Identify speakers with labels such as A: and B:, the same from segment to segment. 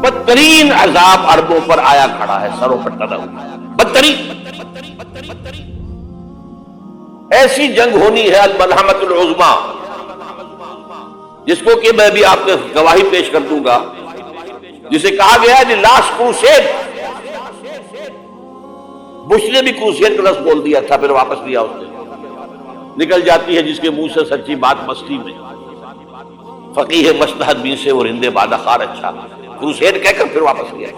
A: بدترین عذاب عربوں پر آیا کھڑا ہے، سروں پر ٹنا ہوا، بدترین ایسی جنگ ہونی ہے الملحمۃ العظمیٰ، جس کو کہ میں بھی آپ کو گواہی پیش کر دوں گا، جسے کہا گیا ہے لاسٹ کروسیڈ۔ بش نے بھی کروسیڈ کا لفظ بول دیا تھا، پھر واپس لیا اس نے۔ نکل جاتی ہے جس کے منہ سے سچی بات مستی میں، فقیہ مصلحت بھی سے اور ہندے بادہ خار اچھا، کروسیڈ کہہ کر پھر واپس لیا۔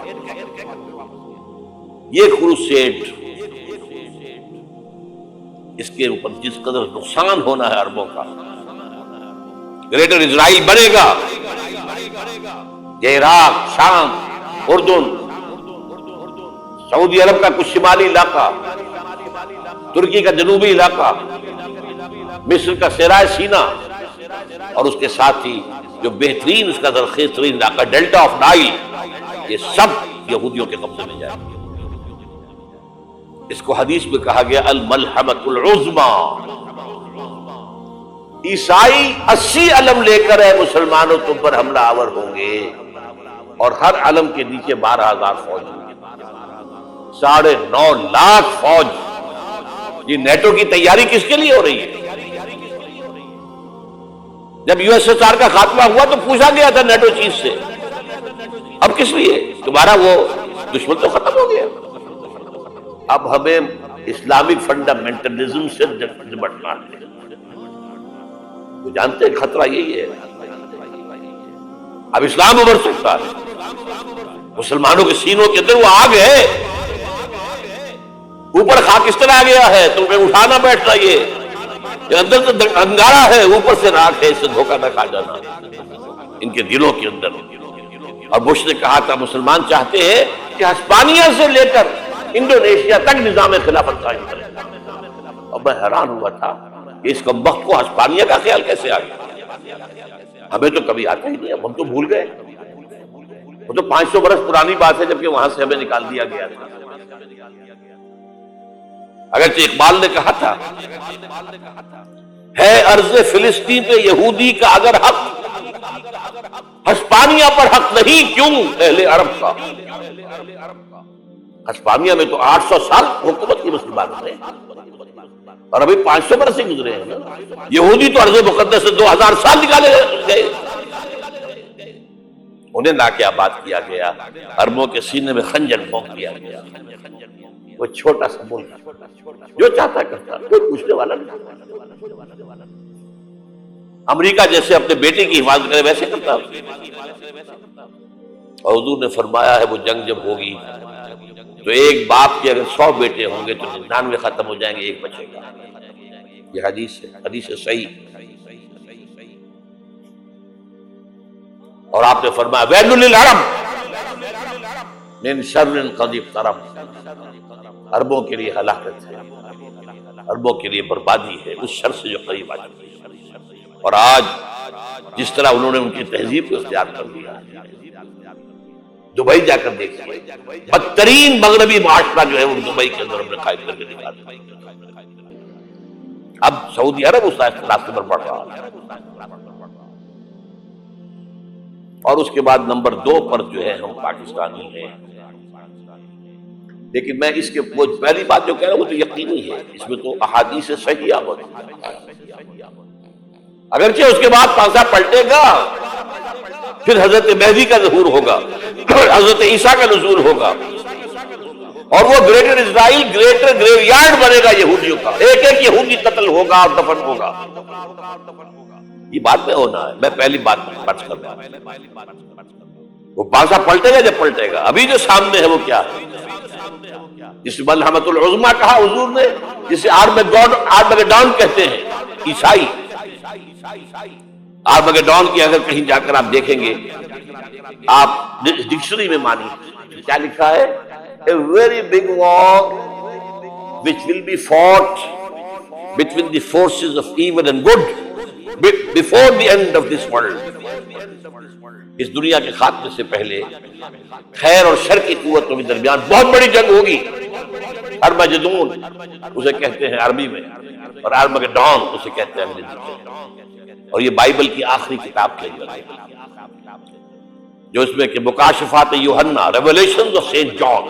A: یہ کروسیڈ، اس کے اوپر جس قدر نقصان ہونا ہے عربوں کا، گریٹر اسرائیل بنے گا، یہ عراق، شام، اردن، سعودی عرب کا کچھ شمالی علاقہ، ترکی کا جنوبی علاقہ، مصر کا صحرائے سینا، اور اس کے ساتھ ہی جو بہترین اس کا زرخیز ترین علاقہ ڈیلٹا آف نائل، یہ سب یہودیوں کے قبضے میں جائے گا۔ اس کو حدیث میں کہا گیا الملحمۃ العظمیٰ۔ عیسائی 80 علم لے کر اے مسلمانوں تم پر حملہ آور ہوں گے، اور ہر علم کے نیچے 12,000 فوج ہوں گے، 9.5 لاکھ فوج۔ یہ نیٹو کی تیاری کس کے لیے ہو رہی ہے؟ جب USSR کا خاتمہ ہوا تو پوچھا گیا تھا نیٹو چیف سے، اب کس لیے؟ تمہارا وہ دشمن تو ختم ہو گیا، اب ہمیں اسلامک فنڈامنٹلزم سے نمٹنا ہے۔ وہ جانتے ہیں خطرہ یہی ہے، اب اسلام ابھر سکتا ہے، مسلمانوں کے سینوں کے اندر وہ آگ ہے، اوپر خاکستر آ گیا ہے، تمہیں اٹھانا بیٹھنا، یہ اندر تو انگارہ ہے، اوپر سے راکھ ہے، اس سے دھوکہ نہ کھا جانا ان کے دلوں کے اندر۔ اور بش نے کہا تھا مسلمان چاہتے ہیں کہ ہسپانیہ سے لے کر انڈونیشیا تک نظام خلافت قائم کرے، اور میں حیران ہوا تھا کہ اس کمبخت کو ہسپانیہ کا خیال کیسے آ گیا؟ ہمیں تو کبھی آتا ہی نہیں، ہم تو بھول گئے، وہ تو 500 برس پرانی بات ہے جبکہ وہاں سے ہمیں نکال دیا گیا تھا۔ اگرچہ اقبال نے کہا تھا ہے ارض فلسطین پہ یہودی کا اگر حق، ہسپانیہ پر حق نہیں کیوں اہل عرب کا؟ ہسپانیہ میں تو 800 سال حکومت کی مسلمانوں نے، اور ابھی 500 برس سے گزرے ہیں نا۔ یہودی تو ارض مقدس سے 2000 سال نکالے گئے، انہیں نہ کیا بات کیا گیا، عربوں کے سینے میں خنجر پھونک دیا گیا۔ وہ چھوٹا سا ملک جو چاہتا کرتا، کوئی پوچھنے والا نہیں۔ امریکہ جیسے اپنے بیٹے کی حفاظت کرے ویسے کرتا، اور حضور نے فرمایا ہے وہ جنگ جب ہوگی تو ایک باپ کے اگر 100 بیٹے ہوں گے تو 99 ختم ہو جائیں گے، ایک بچے گا۔ یہ حدیث ہے، حدیث صحیح۔ اور آپ نے فرمایا ویل للعرب من شر قد اقترب، عربوں کے لیے ہلاکت ہے، عربوں کے لیے بربادی ہے اس شر سے جو قریب آ چکی ہے۔ اور آج جس طرح انہوں نے ان کی تہذیب کو اختیار کر لیا، دبئی جا کر دیکھیے، بدترین مغربی معاشرہ جو ہے وہ دبئی کے اندر ہم نے قائم کر کے دکھایا۔ اب سعودی عرب اس راستے پر بڑھ رہا ہے، اور اس کے بعد نمبر 2 پر جو ہے ہم پاکستانی ہیں۔ لیکن میں اس کے پہلی بات جو کہہ رہا ہوں وہ تو یقینی ہے، اس میں تو احادیث صحیحہ موجود ہے۔ اگرچہ اس کے بعد پانسا پلٹے گا، پھر حضرت مہدی کا ظہور ہوگا، حضرت عیسیٰ کا نزول ہوگا، اور وہ گریٹر اسرائیل گریٹر گریو یارڈ بنے گا یہودیوں کا، ایک ایک یہودی قتل ہوگا اور دفن ہوگا۔ یہ بات میں ہونا ہے، میں پہلی بات پرچ کر رہا ہوں۔ وہ پانسا پلٹے گا جب پلٹے گا، ابھی جو سامنے ہے وہ کیا ہے؟ جس ملحمۃ العظمیٰ کہا حضور نے، جسے آرمگیڈون کہتے ہیں عیسائی۔ آرمگیڈون کی اگر کہیں جا کر آپ دیکھیں گے، آپ ڈکشنری میں مانی کیا لکھا ہے؟ A very big war which will be fought between the forces of evil and good before the end of this world۔ اس دنیا کے خاتمے سے پہلے خیر اور شر کی قوتوں کے درمیان بہت بڑی جنگ ہوگی۔ ارمجدون اسے کہتے ہیں عربی میں، اور آرمگیڈون اسے کہتے ہیں انگریزی میں، اور یہ بائبل کی آخری کتاب کے اندر ہے۔ جو اس میں کہ مکاشفات یوحنا، ریولیشنز آف سینٹ جان،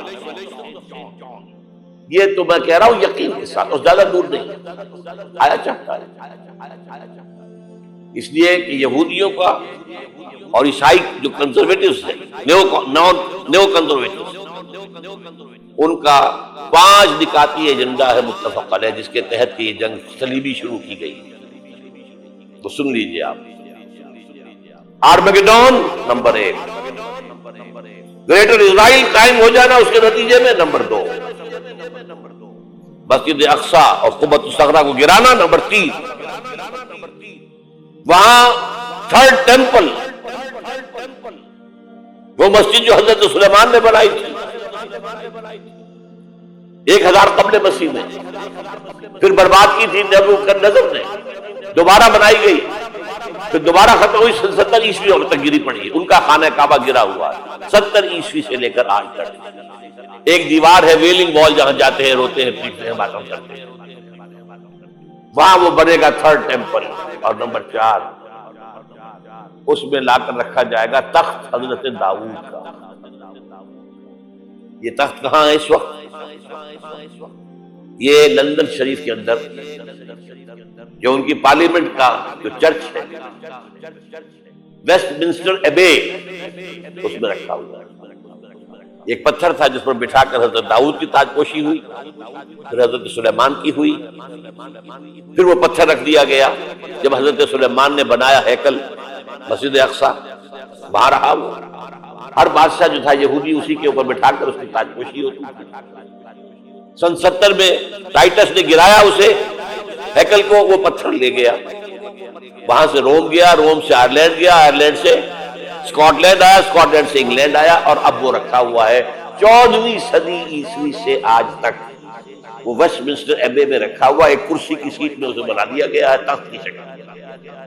A: یہ تو میں کہہ رہا ہوں یقین کے ساتھ، اور زیادہ دور نہیں آیا چاہتا ہے۔ اس لیے کہ یہودیوں کا اور عیسائی جو کنزرویٹوز ہیں، نیو کنزرویٹوز، ان کا 5 نکاتی ایجنڈا ہے متفق علیہ، جس کے تحت یہ جنگ صلیبی شروع کی گئی۔ تو سن لیجئے آپ، آرمیگیڈون نمبر 1، گریٹر اسرائیل قائم ہو جانا اس کے نتیجے میں نمبر 2، مسجد اقصی اور قبۃ الصخرہ کو گرانا نمبر 3، وہاں تھرڈ ٹیمپل، وہ مسجد جو حضرت سلیمان نے بنائی تھی 1000 قبل مسیح میں، پھر برباد کی تھی نیبوکدنیزر نے، دوبارہ بنائی گئی، پھر دوبارہ ختم ہوئی 70 عیسوی تک گری پڑی۔ ان کا خانہ کعبہ گرا ہوا ہے 70 عیسوی سے لے کر آج تک۔ ایک دیوار ہے ویلنگ وال، جہاں جاتے ہیں، روتے ہیں، پیٹتے ہیں، باتیں کرتے ہیں، وہاں وہ بنے گا تھرڈ ٹیمپل۔ اور نمبر 4، اس میں لا کر رکھا جائے گا تخت حضرت داؤد کا۔ یہ تخت کہاں ہے اس وقت؟ یہ لندن شریف کے اندر جو ان کی پارلیمنٹ کا جو چرچ ہے، ویسٹ منسٹر ایبے، اس میں رکھا ہوا ہے۔ ایک پتھر تھا جس پر بٹھا کر حضرت داؤد کی تاج پوشی ہوئی، پھر حضرت سلیمان کی ہوئی، پھر وہ پتھر رکھ دیا گیا جب حضرت سلیمان نے بنایا ہیکل مسجد اقصی، وہاں رہا وہ۔ ہر بادشاہ جو تھا یہودی اسی کے اوپر بٹھا کر اس کی تاج پوشی ہوتی تھی۔ سن 70 میں ٹائٹس نے گرایا اسے، ہیکل کو، وہ پتھر لے گیا، وہاں سے روم گیا، روم سے آئرلینڈ گیا، آئرلینڈ سے اسکاٹ لینڈ آیا، اسکاٹ لینڈ سے انگلینڈ آیا، اور اب وہ رکھا ہوا ہے 14ویں صدی عیسوی سے آج تک۔ وہ ویسٹ منسٹر ایبے میں رکھا ہوا، ایک کرسی کی سیٹ میں اسے بنا دیا گیا ہے تخت کی شکل۔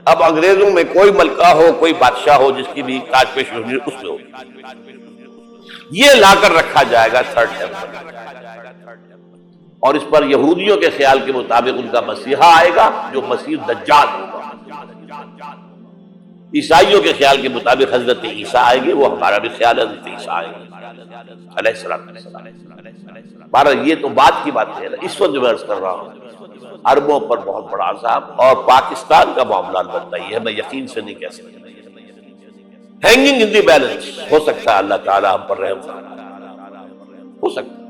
A: اب انگریزوں میں کوئی ملکہ ہو، کوئی بادشاہ ہو جس کی بھی تاج پوشی ہوگی، اس میں ہوگی۔ یہ لا کر رکھا جائے گا تھرڈ ٹیمپل، اور اس پر یہودیوں کے خیال کے مطابق ان کا مسیحا آئے گا جو مسیح دجال ہوگا۔ عیسائیوں کے خیال کے مطابق حضرت عیسیٰ آئے گے، وہ ہمارا بھی خیال ہے حضرت عیسیٰ آئے گے علیہ السلام۔ بہرحال یہ تو بعد کی بات ہے، اس وقت جو میں عرض کر رہا ہوں عربوں پر بہت بڑا عذاب، اور پاکستان کا معاملہ البتہ یہ ہے، میں یقین سے نہیں کہہ سکتا، ہینگنگ ان دی بیلنس، ہو سکتا ہے اللہ تعالیٰ ہم پر رحم ہو سکتا ہے۔